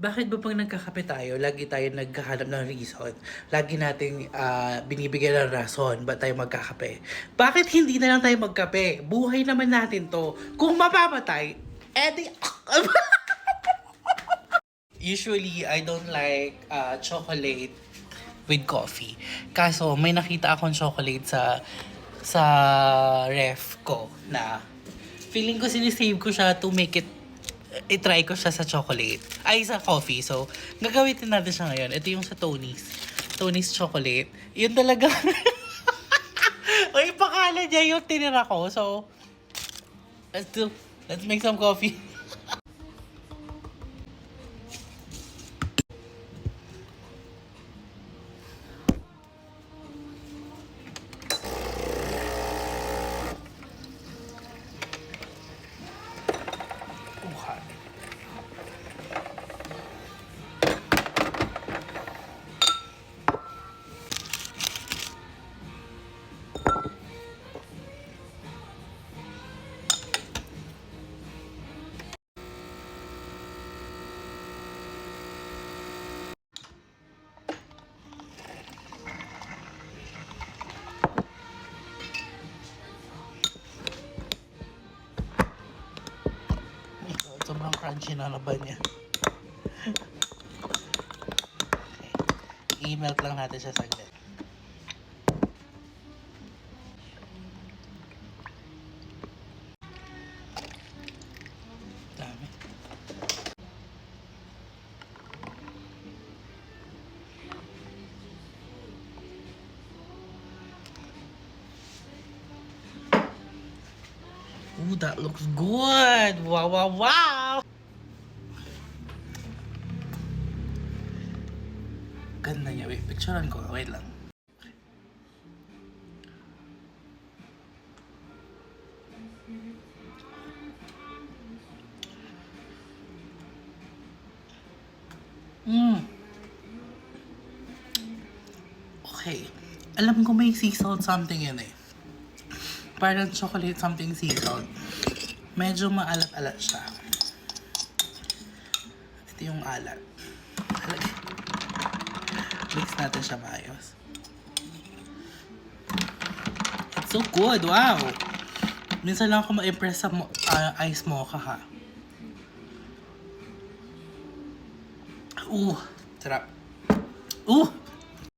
Bakit ba pag nagkakape tayo, lagi tayo naghahanap ng reason? Lagi nating binibigyan ng rason ba't tayo magkakape? Bakit hindi na lang tayo magkape? Buhay naman natin to. Kung mapamatay, edi... Usually, I don't like chocolate with coffee. Kaso, may nakita akong chocolate sa ref ko na feeling ko sinisave ko siya to make it i-try ko siya sa chocolate. Ay, sa coffee. So, gagamitin natin siya ngayon. Ito yung sa Tony's. Tony's chocolate. Yun talaga. Ay, pakala niya yung tinira ko. So, let's make some coffee. Sobrang crunchy na laban niya. Okay. I-melt lang natin siya saglit. Dami. Ooh, that looks good! Wow, wow, wow! Ganda niya. Wait, picturean ko. Wait lang. Okay. Alam ko may sea salt something yan eh. Parang chocolate something sea salt. Medyo maalat-alat siya. Ito yung alat. Mix natin siya maayos. It's so good! Wow! Minsan lang ako ma-impress sa ice mocha ha. Sarap.